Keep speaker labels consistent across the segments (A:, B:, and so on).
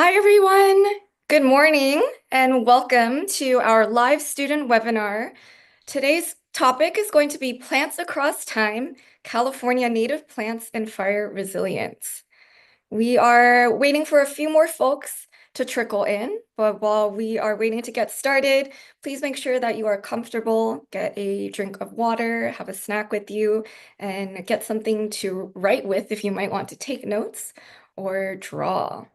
A: Hi, everyone. Good morning and welcome to our live student webinar. Today's topic is going to be Plants Across Time, California Native Plants and Fire Resilience. We are waiting for a few more folks to trickle in, but while we are waiting to get started, please make sure that you are comfortable, get a drink of water, have a snack with you, and get something to write with if you might want to take notes or draw.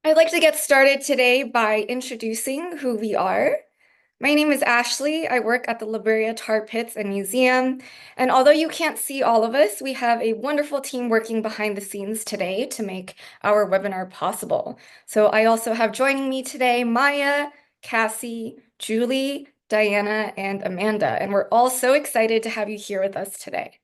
A: I'd like to get started today by introducing who we are. My name is Ashley. I work at the La Brea Tar Pits and Museum. And although you can't see all of us, we have a wonderful team working behind the scenes today to make our webinar possible. So I also have joining me today Maya, Cassie, Julie, Diana, and Amanda. And we're all so excited to have you here with us today.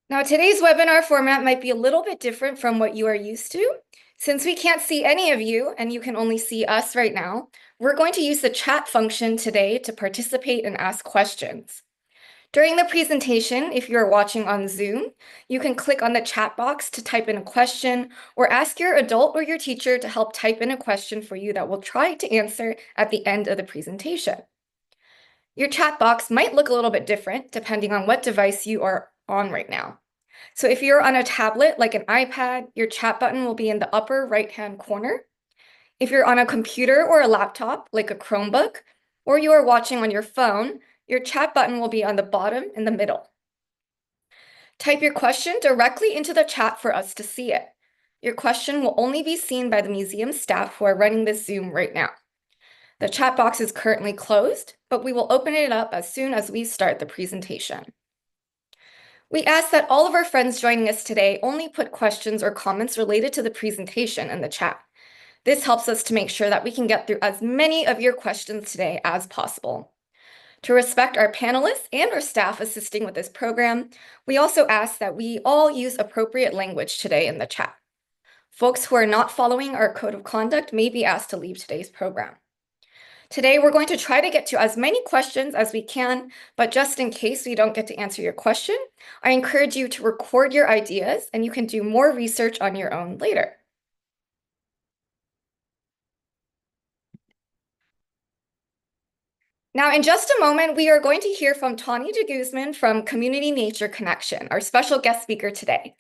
A: Now, today's webinar format might be a little bit different from what you are used to. Since we can't see any of you and you can only see us right now, we're going to use the chat function today to participate and ask questions. During the presentation, if you're watching on Zoom, you can click on the chat box to type in a question or ask your adult or your teacher to help type in a question for you that we'll try to answer at the end of the presentation. Your chat box might look a little bit different depending on what device you are on right now. So if you're on a tablet like an iPad, your chat button will be in the upper right-hand corner. If you're on a computer or a laptop like a Chromebook, or you are watching on your phone, your chat button will be on the bottom in the middle. Type your question directly into the chat for us to see it. Your question will only be seen by the museum staff who are running this Zoom right now. The chat box is currently closed, but we will open it up as soon as we start the presentation. We ask that all of our friends joining us today only put questions or comments related to the presentation in the chat. This helps us to make sure that we can get through as many of your questions today as possible. To respect our panelists and our staff assisting with this program, we also ask that we all use appropriate language today in the chat. Folks who are not following our code of conduct may be asked to leave today's program. Today, we're going to try to get to as many questions as we can, but just in case we don't get to answer your question, I encourage you to record your ideas and you can do more research on your own later. Now, in just a moment, we are going to hear from Tawny de Guzman from Community Nature Connection, our special guest speaker today.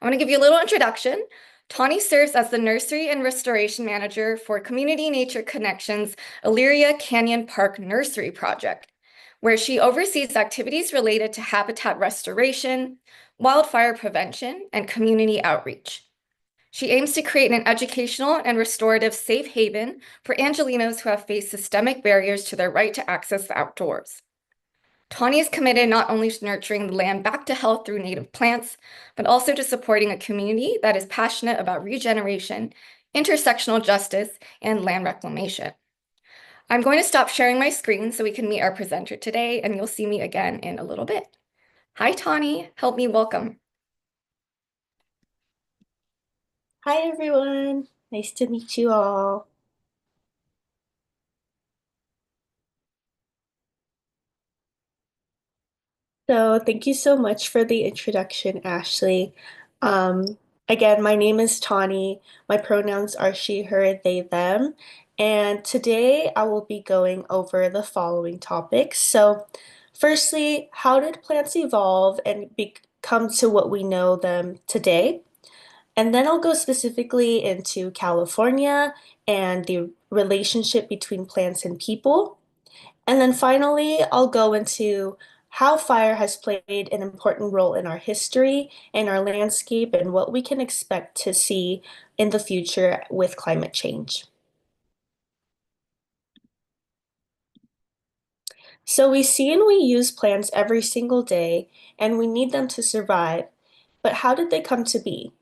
A: I want to give you a little introduction. Tawny serves as the Nursery and Restoration Manager for Community Nature Connection's Elyria Canyon Park Nursery Project, where she oversees activities related to habitat restoration, wildfire prevention, and community outreach. She aims to create an educational and restorative safe haven for Angelenos who have faced systemic barriers to their right to access the outdoors. Tawny is committed not only to nurturing the land back to health through native plants, but also to supporting a community that is passionate about regeneration, intersectional justice, and land reclamation. I'm going to stop sharing my screen so we can meet our presenter today, and you'll see me again in a little bit. Hi, Tawny. Help me welcome.
B: Hi everyone, nice to meet you all. So thank you so much for the introduction, Ashley. Um, Again, my name is Tawny. My pronouns are she, her, they, them. And today I will be going over the following topics. So firstly, how did plants evolve and become to what we know them today? And then I'll go specifically into California and the relationship between plants and people. And then finally, I'll go into how fire has played an important role in our history and our landscape and what we can expect to see in the future with climate change. So we see and we use plants every single day and we need them to survive. But how did they come to be?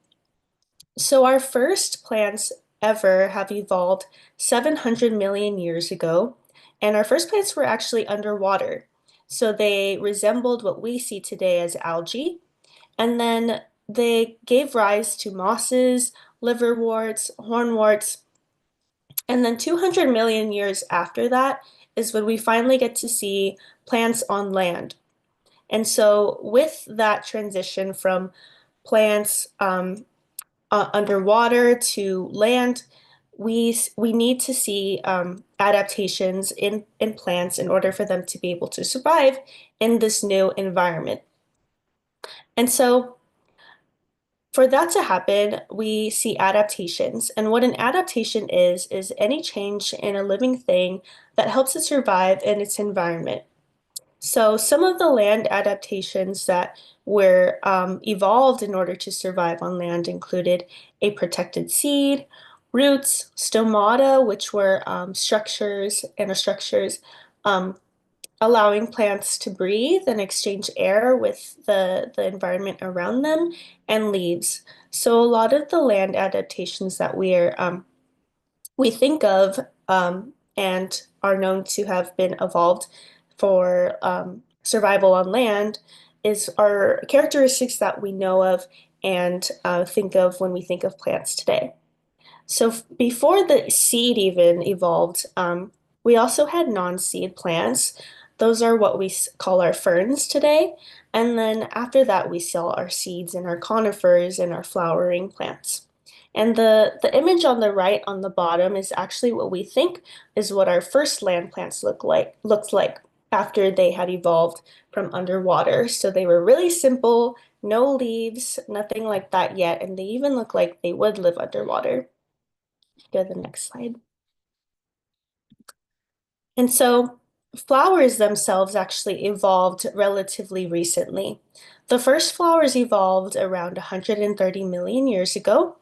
B: So our first plants ever have evolved 700 million years ago, and our first plants were actually underwater. So they resembled what we see today as algae, and then they gave rise to mosses, liverworts, hornworts, And then 200 million years after that is when we finally get to see plants on land. And so, with that transition from plants underwater to land, we need to see adaptations in plants in order for them to be able to survive in this new environment. And so, for that to happen, we see adaptations. And what an adaptation is any change in a living thing that helps it survive in its environment. So some of the land adaptations that were evolved in order to survive on land included a protected seed, roots, stomata, which were structures, nanostructures, um, allowing plants to breathe and exchange air with the environment around them, and leaves. So a lot of the land adaptations that we think of and are known to have been evolved for survival on land is our characteristics that we know of and think of when we think of plants today. So before the seed even evolved, we also had non-seed plants. Those are what we call our ferns today. And then after that, we sell our seeds and our conifers and our flowering plants. And the image on the right on the bottom is actually what we think is what our first land plants looked like after they had evolved from underwater. So they were really simple, no leaves, nothing like that yet, and they even look like they would live underwater. Go to the next slide. And so flowers themselves actually evolved relatively recently. The first flowers evolved around 130 million years ago,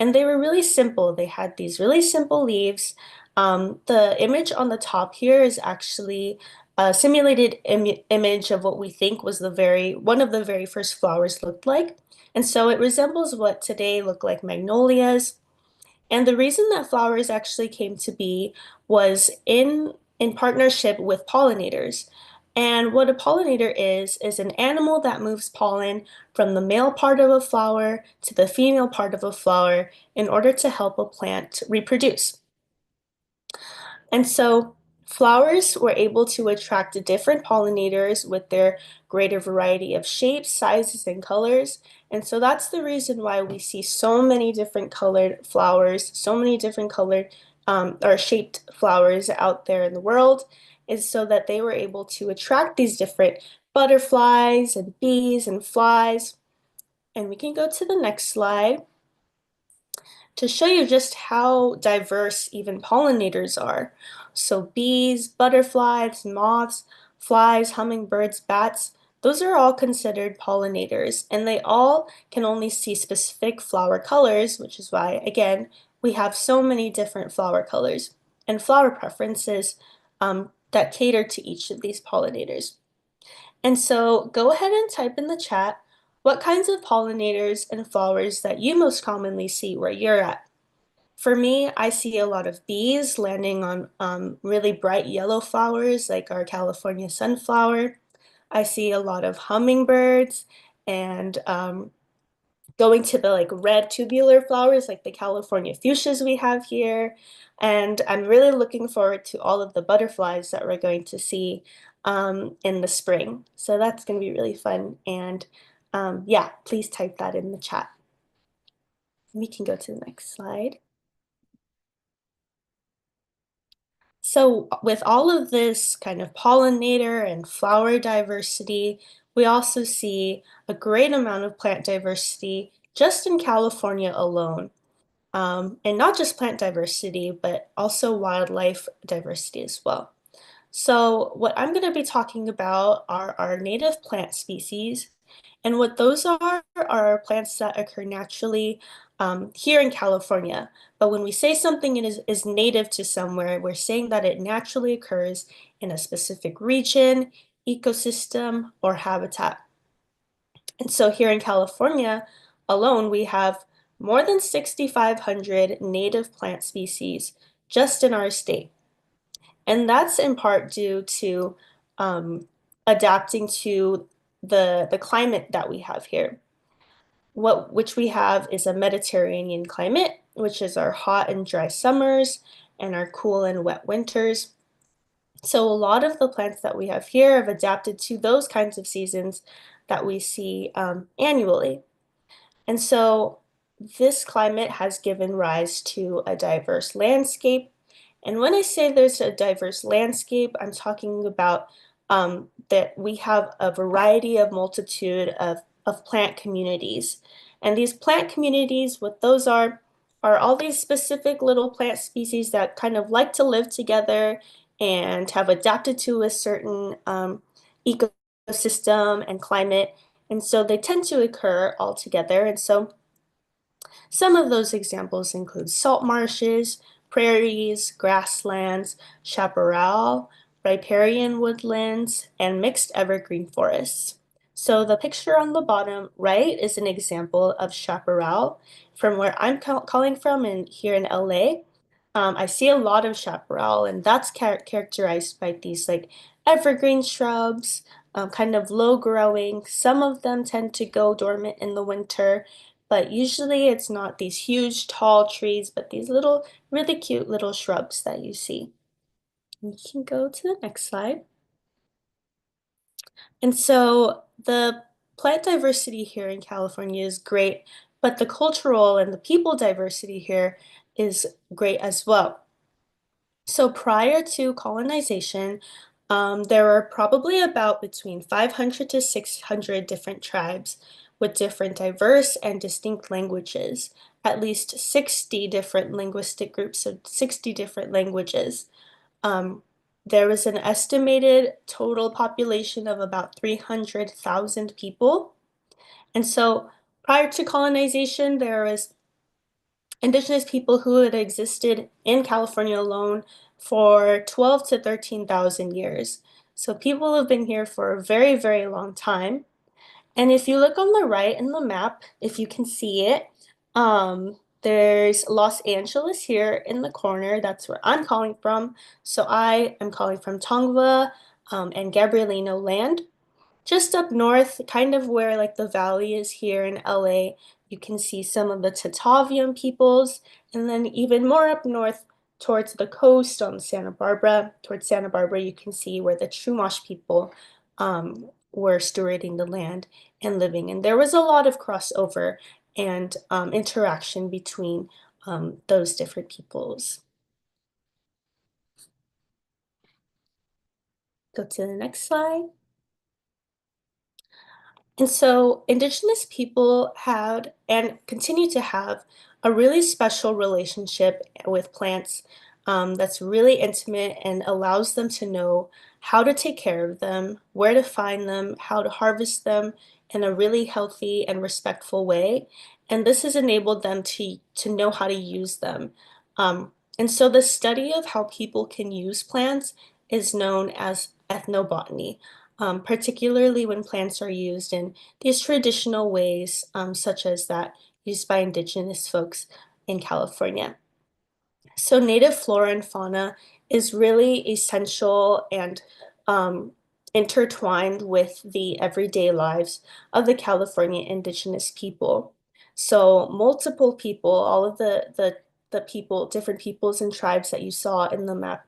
B: and they were really simple. They had these really simple leaves. The image on the top here is actually a simulated image of what we think was one of the very first flowers looked like. And so it resembles what today look like magnolias. And the reason that flowers actually came to be was in partnership with pollinators. And what a pollinator is an animal that moves pollen from the male part of a flower to the female part of a flower in order to help a plant reproduce. And so flowers were able to attract different pollinators with their greater variety of shapes, sizes, and colors. And so that's the reason why we see so many different colored flowers, so many different colored or shaped flowers out there in the world, is so that they were able to attract these different butterflies and bees and flies. And we can go to the next slide to show you just how diverse even pollinators are. So bees, butterflies, moths, flies, hummingbirds, bats, those are all considered pollinators, and they all can only see specific flower colors, which is why, again, we have so many different flower colors and flower preferences that cater to each of these pollinators. And so go ahead and type in the chat what kinds of pollinators and flowers that you most commonly see where you're at. For me, I see a lot of bees landing on really bright yellow flowers like our California sunflower. I see a lot of hummingbirds and going to the like red tubular flowers like the California fuchsias we have here. And I'm really looking forward to all of the butterflies that we're going to see in the spring. So that's going to be really fun. And yeah, please type that in the chat. We can go to the next slide. So with all of this kind of pollinator and flower diversity, we also see a great amount of plant diversity just in California alone. And not just plant diversity, but also wildlife diversity as well. So what I'm going to be talking about are our native plant species. And what those are plants that occur naturally here in California. But when we say something is native to somewhere, we're saying that it naturally occurs in a specific region, ecosystem, or habitat. And so here in California alone, we have more than 6,500 native plant species just in our state. And that's in part due to um, adapting to the climate that we have here. Which we have is a Mediterranean climate, which is our hot and dry summers, and our cool and wet winters. So a lot of the plants that we have here have adapted to those kinds of seasons that we see annually. And so this climate has given rise to a diverse landscape. And when I say there's a diverse landscape, I'm talking about that we have a variety of multitude of plant communities. And these plant communities, what those are all these specific little plant species that kind of like to live together and have adapted to a certain ecosystem and climate. And so they tend to occur all together. And so some of those examples include salt marshes, prairies, grasslands, chaparral, riparian woodlands, and mixed evergreen forests. So the picture on the bottom right is an example of chaparral from where I'm calling from and here in LA. I see a lot of chaparral, and that's characterized by these like evergreen shrubs, kind of low growing. Some of them tend to go dormant in the winter, but usually it's not these huge tall trees, but these little, really cute little shrubs that you see. We can go to the next slide. And so the plant diversity here in California is great, but the cultural and the people diversity here is great as well. So prior to colonization, there were probably about between 500 to 600 different tribes with different diverse and distinct languages, at least 60 different linguistic groups, so 60 different languages. Um, there was an estimated total population of about 300,000 people. And so prior to colonization, there was indigenous people who had existed in California alone for 12 to 13,000 years. So people have been here for a very, very long time. And if you look on the right in the map, if you can see it, there's Los Angeles here in the corner. That's where I'm calling from. So I am calling from Tongva and Gabrielino land. Just up north, kind of where like the valley is here in LA, you can see some of the Tataviam peoples, and then even more up north towards the coast on Santa Barbara, towards Santa Barbara, you can see where the Chumash people were stewarding the land and living. And there was a lot of crossover and interaction between those different peoples. Go to the next slide. And so Indigenous people had and continue to have a really special relationship with plants that's really intimate and allows them to know how to take care of them, where to find them, how to harvest them in a really healthy and respectful way. And this has enabled them to know how to use them. And so the study of how people can use plants is known as ethnobotany, particularly when plants are used in these traditional ways, such as that used by indigenous folks in California. So native flora and fauna is really essential and um, intertwined with the everyday lives of the California indigenous people. So multiple people, all of the people, different peoples and tribes that you saw in the map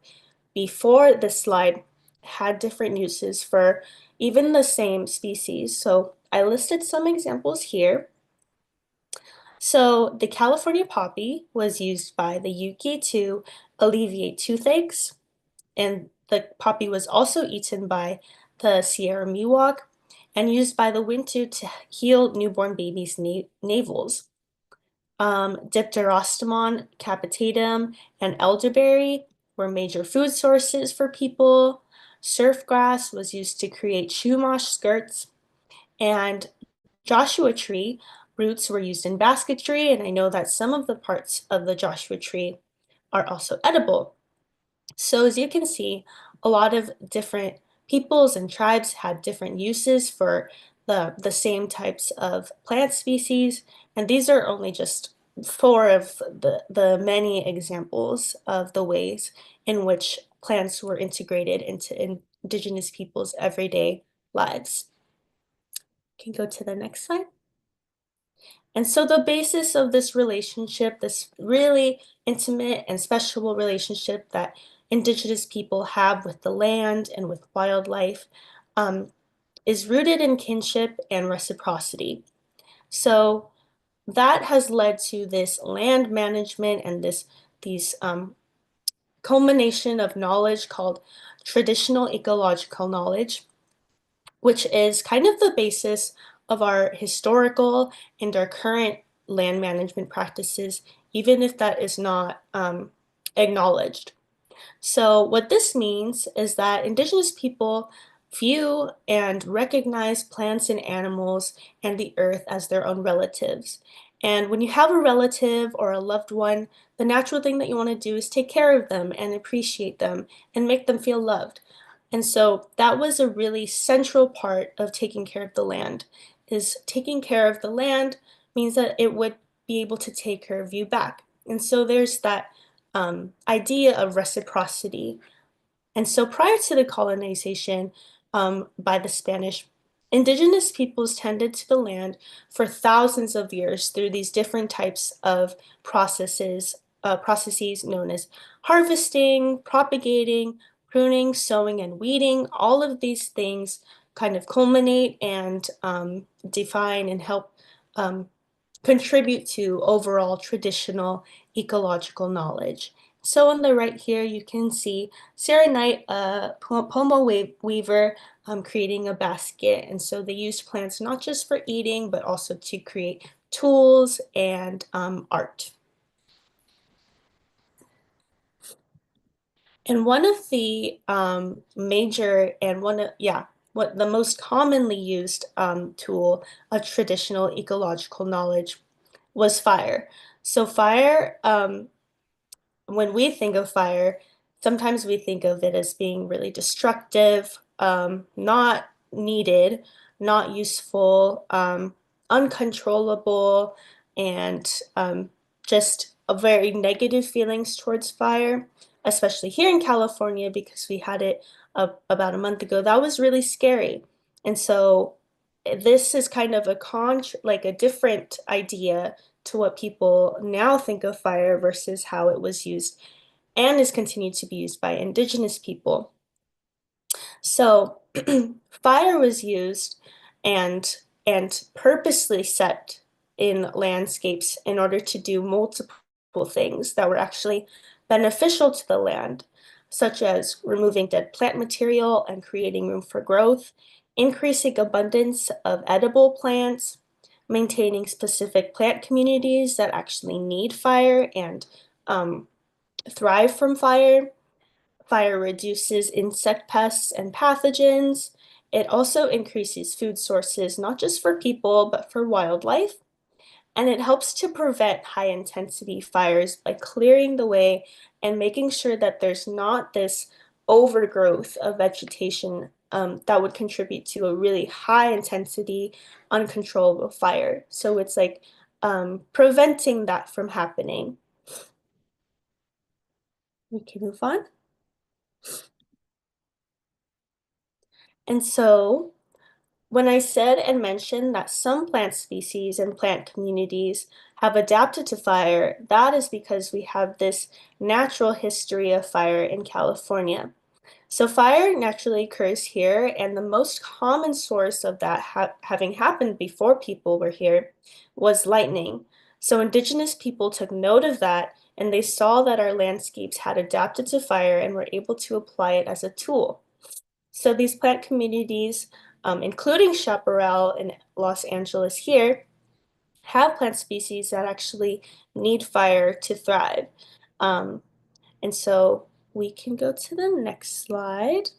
B: before this slide had different uses for even the same species. So I listed some examples here. So the California poppy was used by the Yuki to alleviate toothaches, and the poppy was also eaten by the Sierra Miwok and used by the Wintu to heal newborn babies' navels. Dipterostomon capitatum and elderberry were major food sources for people. Surf grass was used to create chumash skirts, and Joshua tree roots were used in basketry, and I know that some of the parts of the Joshua tree are also edible. So as you can see, a lot of different peoples and tribes had different uses for the same types of plant species, and these are only just four of the many examples of the ways in which plants were integrated into indigenous peoples' everyday lives. Can go to the next slide. And so the basis of this relationship, this really intimate and special relationship that Indigenous people have with the land and with wildlife, um, is rooted in kinship and reciprocity. So that has led to this land management and these culmination of knowledge called traditional ecological knowledge, which is kind of the basis of our historical and our current land management practices, even if that is not acknowledged. So, what this means is that Indigenous people view and recognize plants and animals and the earth as their own relatives. And when you have a relative or a loved one, the natural thing that you want to do is take care of them and appreciate them and make them feel loved. And so that was a really central part of taking care of the land, is taking care of the land means that it would be able to take care of you back. And so there's that idea of reciprocity. And so prior to the colonization by the Spanish, indigenous peoples tended to the land for thousands of years through these different types of processes known as harvesting, propagating, pruning, sowing, and weeding. All of these things kind of culminate and define and help um, contribute to overall traditional ecological knowledge. So on the right here, you can see Sarah Knight, a pomo weaver, creating a basket. And so they used plants not just for eating, but also to create tools and art. And one of the major and one of, yeah, what the most commonly used tool of traditional ecological knowledge was fire. So fire, when we think of fire, sometimes we think of it as being really destructive, not needed, not useful, uncontrollable, and just a very negative feelings towards fire, especially here in California because we had it about a month ago. That was really scary. And so this is kind of like a different idea to what people now think of fire versus how it was used and is continued to be used by indigenous people. So fire was used and purposely set in landscapes in order to do multiple things that were actually beneficial to the land, such as removing dead plant material and creating room for growth, increasing abundance of edible plants, maintaining specific plant communities that actually need fire and um, thrive from fire. Fire reduces insect pests and pathogens. It also increases food sources, not just for people, but for wildlife. And it helps to prevent high intensity fires by clearing the way and making sure that there's not this overgrowth of vegetation that would contribute to a really high intensity, uncontrollable fire. So it's like preventing that from happening. We can move on. And so when I said and mentioned that some plant species and plant communities have adapted to fire, that is because we have this natural history of fire in California. So fire naturally occurs here, and the most common source of that having happened before people were here was lightning. So indigenous people took note of that, and they saw that our landscapes had adapted to fire and were able to apply it as a tool. So these plant communities, including chaparral in Los Angeles here, have plant species that actually need fire to thrive. Um, and so we can go to the next slide.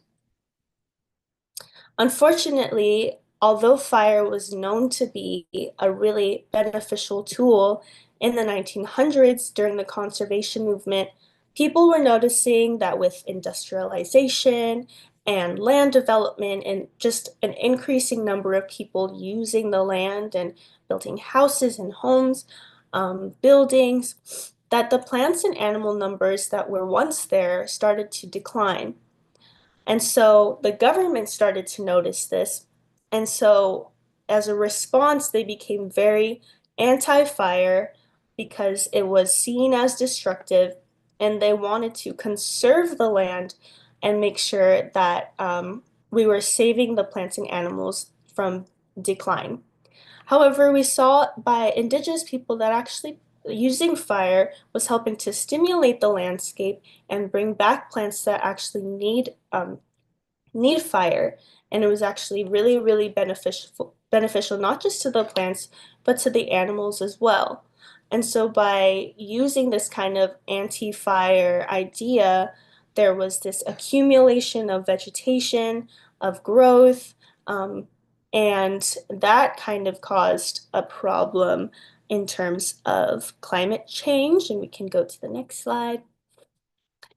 B: Unfortunately, although fire was known to be a really beneficial tool in the 1900s during the conservation movement, people were noticing that with industrialization and land development and just an increasing number of people using the land and building houses and homes, buildings, that the plants and animal numbers that were once there started to decline. And so the government started to notice this. And so, as a response, they became very anti-fire because it was seen as destructive, and they wanted to conserve the land and make sure that we were saving the plants and animals from decline. However, we saw by indigenous people that actually using fire was helping to stimulate the landscape and bring back plants that actually need fire. And it was actually really, really beneficial not just to the plants, but to the animals as well. And so by using this kind of anti-fire idea, there was this accumulation of vegetation, of growth, um, and that kind of caused a problem in terms of climate change. And we can go to the next slide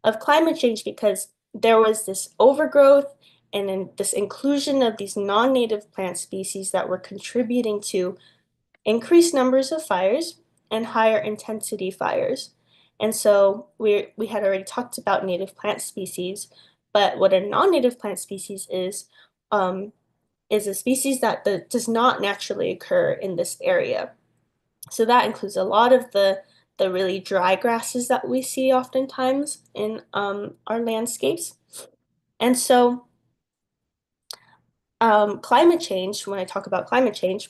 B: of climate change because there was this overgrowth and then this inclusion of these non-native plant species that were contributing to increased numbers of fires and higher intensity fires. And so we had already talked about native plant species, but what a non-native plant species is a species that does not naturally occur in this area. So that includes a lot of the really dry grasses that we see oftentimes in our landscapes. And so climate change, when I talk about climate change,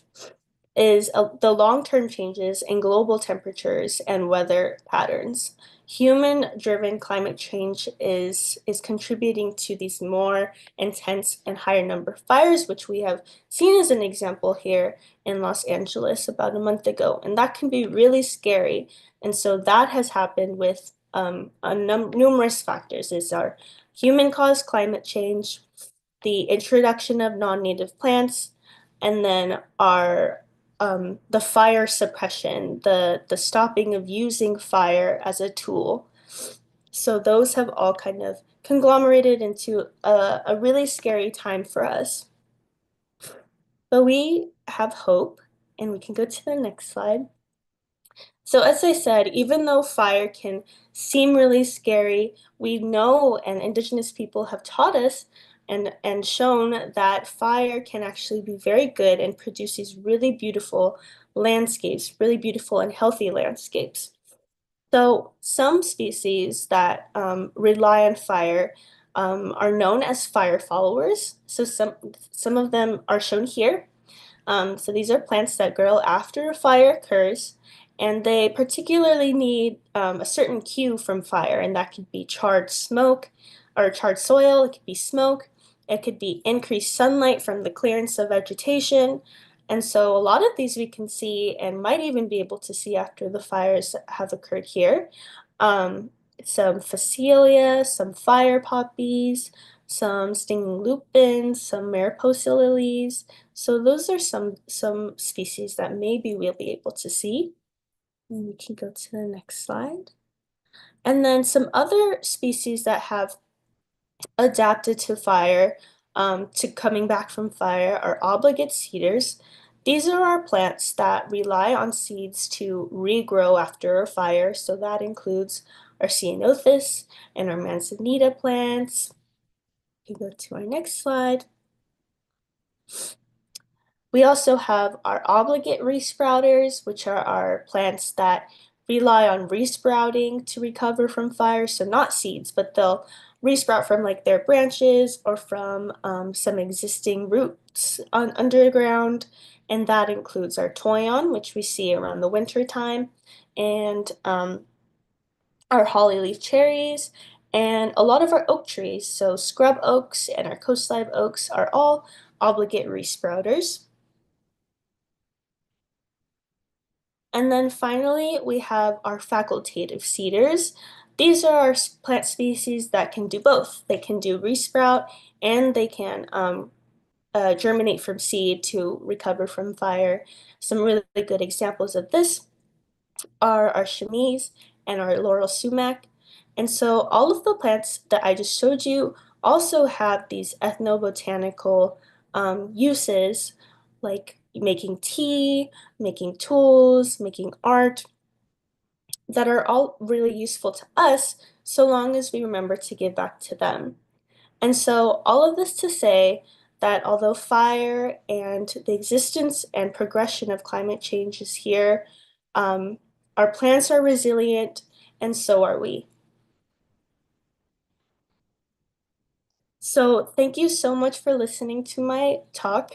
B: is the long-term changes in global temperatures and weather patterns. Human-driven climate change is contributing to these more intense and higher number of fires, which we have seen as an example here in Los Angeles about a month ago. And that can be really scary. And so that has happened with numerous factors. It's our human-caused climate change, the introduction of non-native plants, and then our the fire suppression, the stopping of using fire as a tool. So those have all kind of conglomerated into a really scary time for us. But we have hope, and we can go to the next slide. So as I said, even though fire can seem really scary, we know and indigenous people have taught us and shown that fire can actually be very good and produce these really beautiful landscapes, really beautiful and healthy landscapes. So some species that rely on fire are known as fire followers. So some of them are shown here. So these are plants that grow after a fire occurs, and they particularly need a certain cue from fire, and that could be charred smoke or charred soil, it could be smoke, it could be increased sunlight from the clearance of vegetation. And so a lot of these we can see and might even be able to see after the fires have occurred here. Um, some phacelia, some fire poppies, some stinging lupins, some mariposa lilies. So those are some species that maybe we'll be able to see. And we can go to the next slide. And then some other species that have adapted to fire, to coming back from fire, are obligate seeders. These are our plants that rely on seeds to regrow after a fire. So that includes our ceanothus and our manzanita plants. We can go to our next slide. We also have our obligate resprouters, which are our plants that rely on resprouting to recover from fire. So not seeds, but they'll resprout from like their branches or from some existing roots underground. And that includes our toyon, which we see around the winter time, and our holly leaf cherries, and a lot of our oak trees. So scrub oaks and our coastlive oaks are all obligate resprouters. And then finally, we have our facultative seeders. These are our plant species that can do both. They can do resprout and they can germinate from seed to recover from fire. Some really good examples of this are our chamise and our laurel sumac. And so all of the plants that I just showed you also have these ethnobotanical uses, like making tea, making tools, making art, that are all really useful to us so long as we remember to give back to them. And so all of this to say that although fire and the existence and progression of climate change is here, um, our plants are resilient, and so are we. So thank you so much for listening to my talk.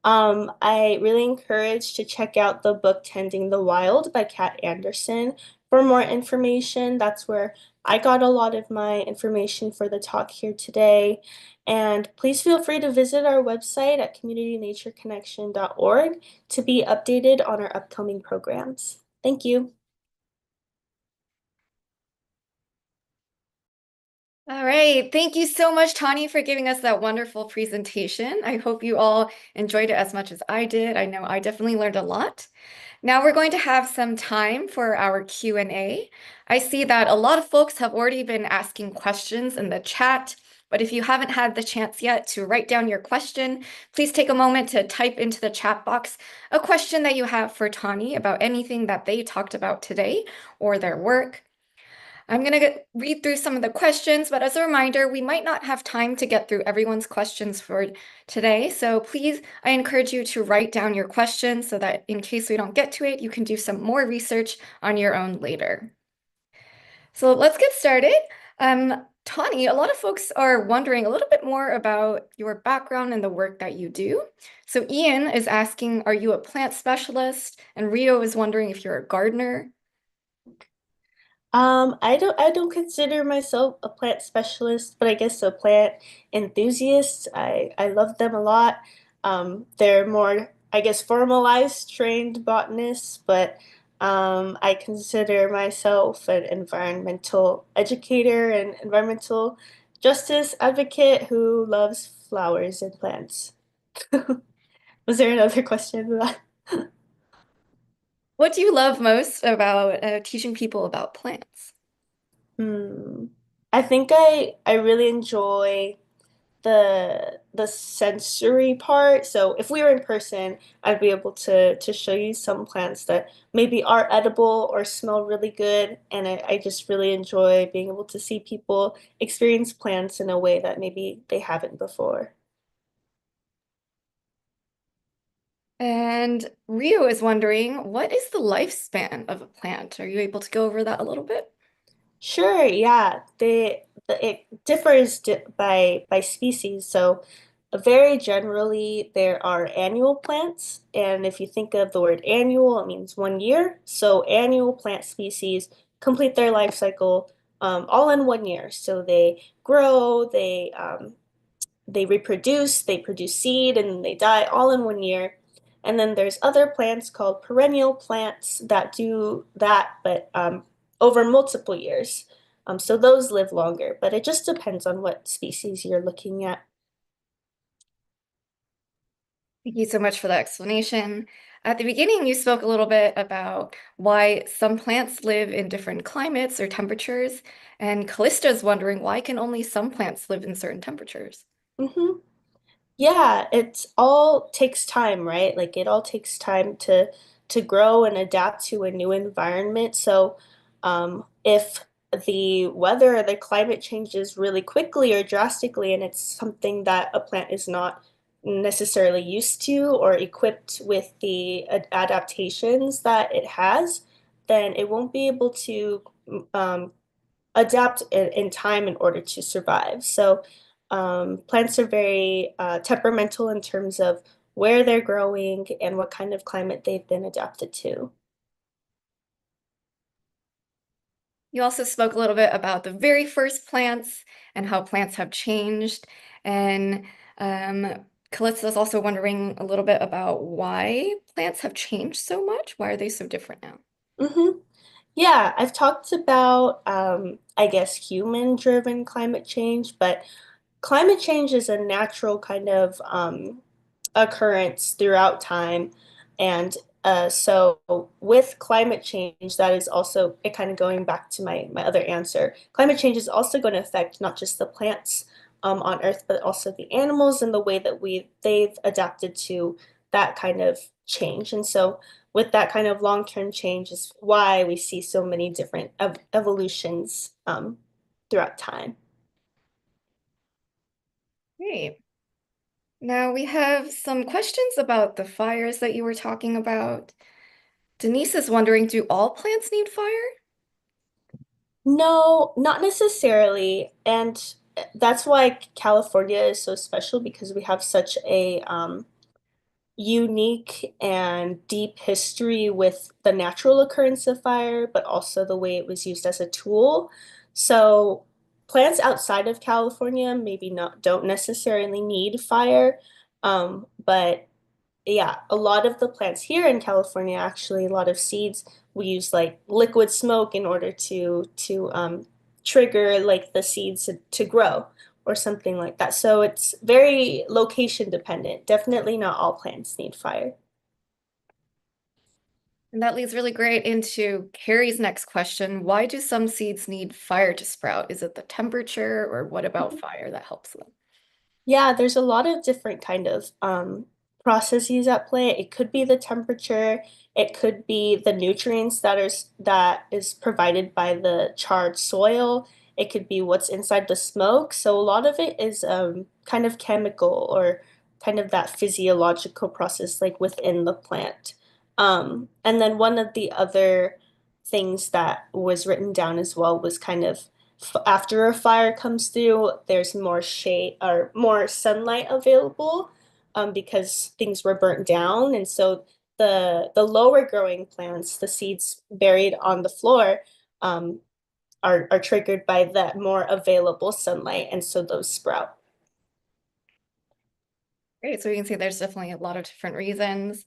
B: I really encourage to check out the book Tending the Wild by Kat Anderson for more information. That's where I got a lot of my information for the talk here today. And please feel free to visit our website at communitynatureconnection.org to be updated on our upcoming programs. Thank you.
A: All right. Thank you so much, Tani, for giving us that wonderful presentation. I hope you all enjoyed it as much as I did. I know I definitely learned a lot. Now we're going to have some time for our Q&A. I see that a lot of folks have already been asking questions in the chat, but if you haven't had the chance yet to write down your question, please take a moment to type into the chat box a question that you have for Tani about anything that they talked about today or their work. I'm going to read through some of the questions, but as a reminder, we might not have time to get through everyone's questions for today. So please, I encourage you to write down your questions so that in case we don't get to it, you can do some more research on your own later. So let's get started. Tani, a lot of folks are wondering a little bit more about your background and the work that you do. So Ian is asking, are you a plant specialist? And Rio is wondering if you're a gardener.
B: I don't consider myself a plant specialist, but I guess a plant enthusiast. I love them a lot. They're more, I guess, formalized trained botanists, but I consider myself an environmental educator and environmental justice advocate who loves flowers and plants. Was there another question to that?
A: What do you love most about teaching people about plants?
B: Hmm. I think I really enjoy the sensory part. So if we were in person, I'd be able to show you some plants that maybe are edible or smell really good. And I just really enjoy being able to see people experience plants in a way that maybe they haven't before.
A: And Rio is wondering, what is the lifespan of a plant? Are you able to go over that a little bit?
B: Sure, yeah. It differs by species. So, very generally, there are annual plants, and if you think of the word annual, it means 1 year. So, annual plant species complete their life cycle all in 1 year. So they grow, they reproduce, they produce seed, and they die all in 1 year. And then there's other plants called perennial plants that do that, but over multiple years. So those live longer, but it just depends on what species you're looking at.
A: Thank you so much for that explanation. At the beginning, you spoke a little bit about why some plants live in different climates or temperatures, and Callista is wondering why can only some plants live in certain temperatures?
B: hmm Yeah, it's all takes time, right? Like it all takes time to grow and adapt to a new environment. So, if the weather or the climate changes really quickly or drastically, and it's something that a plant is not necessarily used to or equipped with the adaptations that it has, then it won't be able to um, adapt in time in order to survive. So plants are very temperamental in terms of where they're growing and what kind of climate they've been adapted to.
A: You also spoke a little bit about the very first plants and how plants have changed. And Calista is also wondering a little bit about why plants have changed so much. Why are they so different now?
B: hmm Yeah, I've talked about, I guess, human-driven climate change, but climate change is a natural kind of occurrence throughout time. And so with climate change, that is also it kind of going back to my other answer. Climate change is also going to affect not just the plants on Earth, but also the animals and the way that they've adapted to that kind of change. And so with that kind of long-term change is why we see so many different evolutions throughout time.
A: Great. Now we have some questions about the fires that you were talking about. Denise is wondering, do all plants need fire?
B: No, not necessarily. And that's why California is so special because we have such a unique and deep history with the natural occurrence of fire, but also the way it was used as a tool. So plants outside of California maybe not don't necessarily need fire, but yeah, a lot of the plants here in California, actually, a lot of seeds, we use like liquid smoke in order to trigger like the seeds to grow or something like that. So it's very location dependent. Definitely not all plants need fire.
A: And that leads really great into Carrie's next question. Why do some seeds need fire to sprout? Is it the temperature or what about fire that helps them?
B: Yeah, there's a lot of different kind of processes at play. It could be the temperature, it could be the nutrients that is provided by the charred soil. It could be what's inside the smoke. So a lot of it is kind of chemical or kind of that physiological process like within the plant. And then one of the other things that was written down as well was kind of after a fire comes through, there's more shade or more sunlight available because things were burnt down. And so the lower growing plants, the seeds buried on the floor, um, are triggered by that more available sunlight. And so those sprout.
A: Great, so you can see there's definitely a lot of different reasons.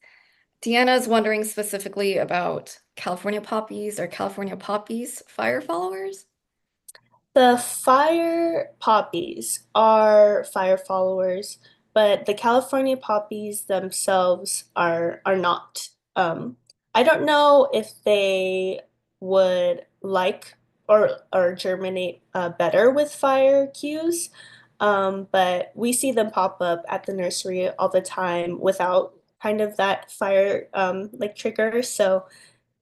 A: Deanna is wondering specifically about California poppies. Are California poppies fire followers?
B: The fire poppies are fire followers, but the California poppies themselves are not. I don't know if they would like or germinate better with fire cues, but we see them pop up at the nursery all the time without kind of that fire like trigger. So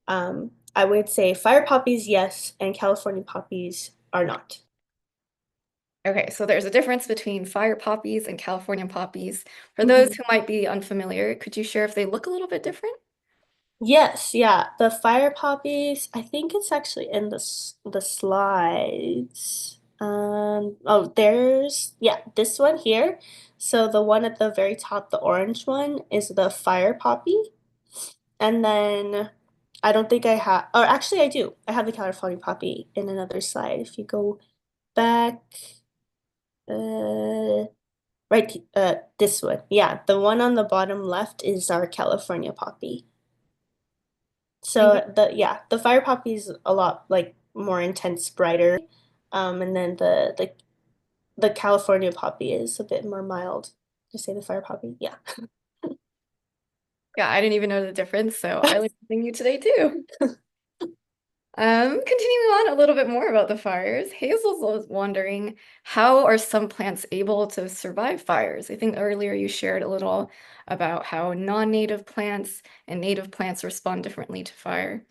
B: I would say fire poppies, yes, and California poppies are not.
A: Okay, so there's a difference between fire poppies and California poppies. For those
B: Mhm.
A: who might be unfamiliar, could you share if they look a little bit different?
B: Yes, yeah. The fire poppies, I think it's actually in the slides. Oh, there's yeah, this one here. So the one at the very top, the orange one, is the fire poppy. And then I don't think I have, or actually I do. I have the California poppy in another slide. If you go back, uh, right, this one. Yeah, the one on the bottom left is our California poppy.
A: Thank you.
B: So the fire poppy is a lot like more intense, brighter. And then the California poppy is a bit more mild. Did I say the fire poppy? Yeah.
A: Yeah, I didn't even know the difference, so I learned something new today too. Continuing on a little bit more about the fires, Hazel was wondering, how are some plants able to survive fires? I think earlier you shared a little about how non-native plants and native plants respond differently to fire.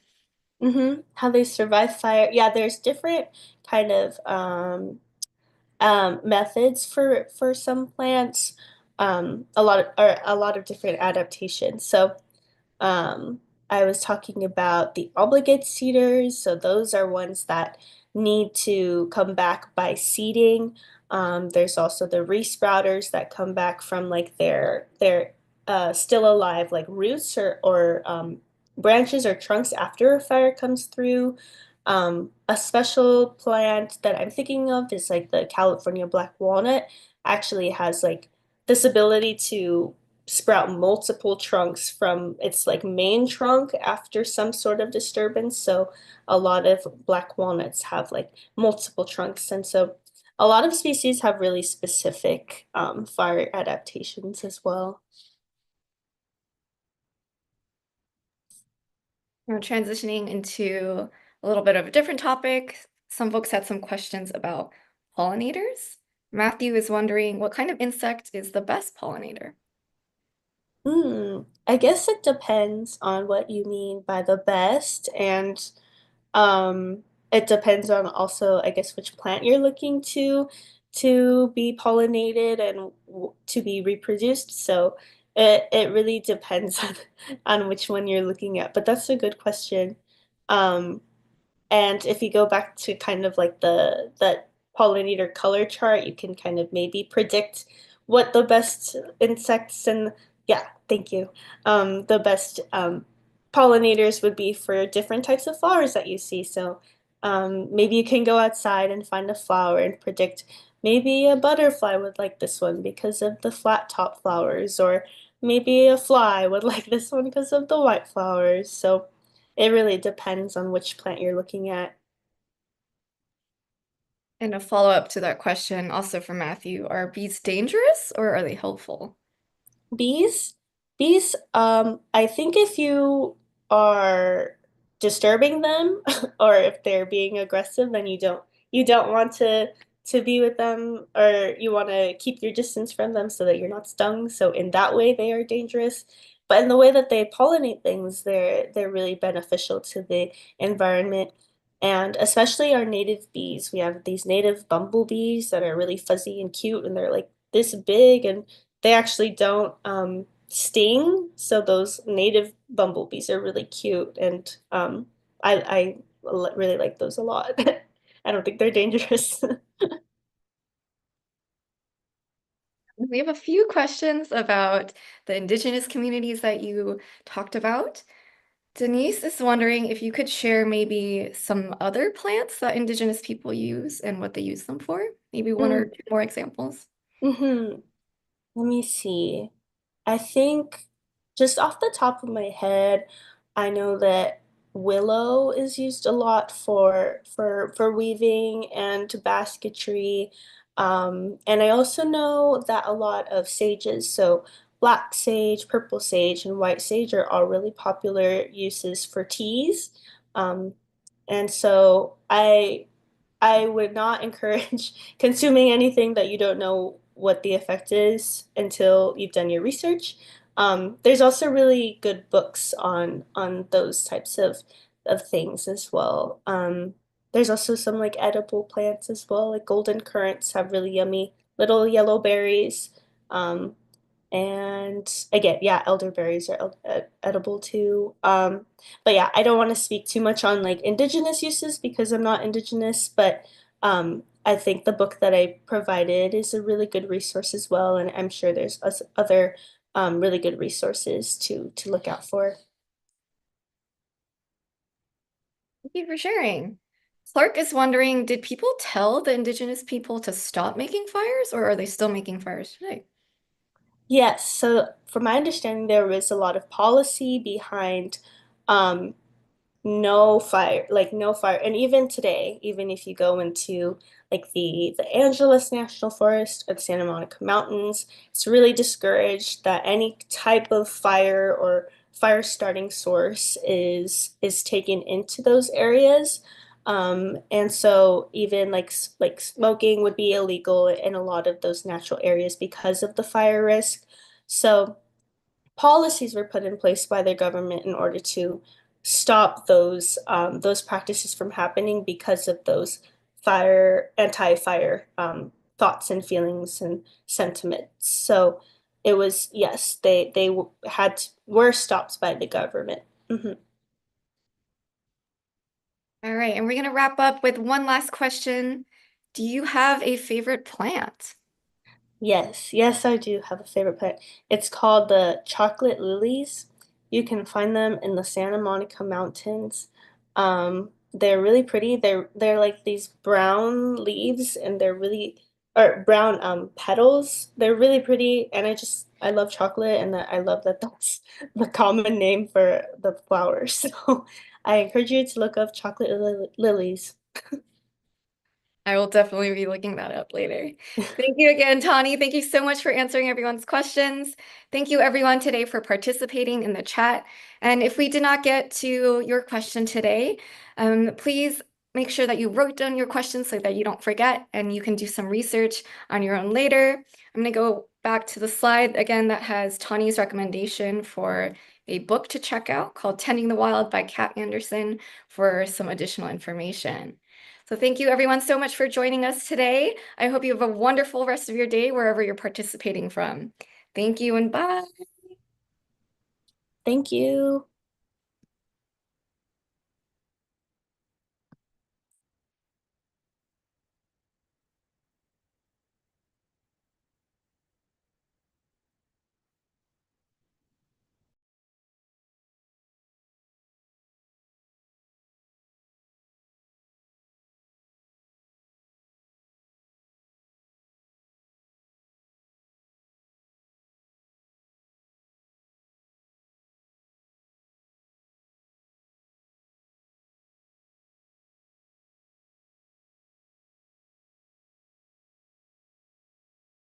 B: How they survive fire. Yeah, there's different kind of methods for some plants. A lot of different adaptations. So Um, I was talking about the obligate seeders, so those are ones that need to come back by seeding. There's also the resprouters that come back from like their still alive like roots or branches or trunks after a fire comes through. A special plant that I'm thinking of is like the California black walnut actually has like this ability to sprout multiple trunks from its like main trunk after some sort of disturbance. So a lot of black walnuts have like multiple trunks. And so a lot of species have really specific fire adaptations as well.
A: Now, transitioning into a little bit of a different topic, some folks had some questions about pollinators. Matthew is wondering, what kind of insect is the best pollinator?
B: I guess it depends on what you mean by the best, and um, it depends on also, I guess, which plant you're looking to. to be pollinated and to be reproduced. So it really depends on which one you're looking at. But that's a good question. Um, and if you go back to kind of like the that pollinator color chart, you can kind of maybe predict what the best insects and yeah, thank you. The best pollinators would be for different types of flowers that you see. So maybe you can go outside and find a flower and predict maybe a butterfly would like this one because of the flat top flowers, or maybe a fly would like this one because of the white flowers. So it really depends on which plant you're looking at.
A: And a follow-up to that question, also from Matthew, are bees dangerous or are they helpful?
B: Bees, bees, I think if you are disturbing them or if they're being aggressive, then you don't want to be with them, or you want to keep your distance from them so that you're not stung. So in that way they are dangerous. But in the way that they pollinate things, they're really beneficial to the environment. And especially our native bees. We have these native bumblebees that are really fuzzy and cute, and they're like this big, and they actually don't sting, so those native bumblebees are really cute, and I really like those a lot. I don't think they're dangerous.
A: We have a few questions about the indigenous communities that you talked about. Denise is wondering if you could share maybe some other plants that indigenous people use and what they use them for. Maybe one or
B: Mm,
A: two more examples.
B: hmm Let me see. I think just off the top of my head, I know that willow is used a lot for weaving and basketry. And I also know that a lot of sages, so black sage, purple sage, and white sage are all really popular uses for teas. Um, and so I would not encourage consuming anything that you don't know what the effect is until you've done your research. There's also really good books on those types of things as well. There's also some like edible plants as well, like golden currants have really yummy little yellow berries. Um, and again, yeah, elderberries are edible too. But yeah, I don't want to speak too much on like indigenous uses because I'm not indigenous, but I think the book that I provided is a really good resource as well, and I'm sure there's other really good resources to look out for.
A: Thank you for sharing. Clark is wondering, did people tell the indigenous people to stop making fires, or are they still making fires today?
B: Yes, so from my understanding, there was a lot of policy behind um, no fire. And even today, even if you go into like the Angeles National Forest or the Santa Monica Mountains, it's really discouraged that any type of fire or fire starting source is taken into those areas. And so even like smoking would be illegal in a lot of those natural areas because of the fire risk. So policies were put in place by the government in order to stop those practices from happening because of those anti-fire thoughts and feelings and sentiments. So it was, yes, were stopped by the government. Mhm.
A: All right, and we're going to wrap up with one last question. Do you have a favorite plant?
B: Yes, yes, I do have a favorite plant. It's called the chocolate lilies. You can find them in the Santa Monica Mountains. They're really pretty. They're like these brown leaves, and they're really or brown petals. They're really pretty, and I love chocolate, and I love that that's the common name for the flowers. So I encourage you to look up chocolate lilies.
A: I will definitely be looking that up later. Thank you again, Tawny. Thank you so much for answering everyone's questions. Thank you, everyone, today for participating in the chat. And if we did not get to your question today, please make sure that you wrote down your questions so that you don't forget, and you can do some research on your own later. I'm going to go back to the slide again that has Tawny's recommendation for a book to check out called Tending the Wild by Kat Anderson for some additional information. So thank you everyone so much for joining us today. I hope you have a wonderful rest of your day wherever you're participating from. Thank you and bye.
B: Thank you.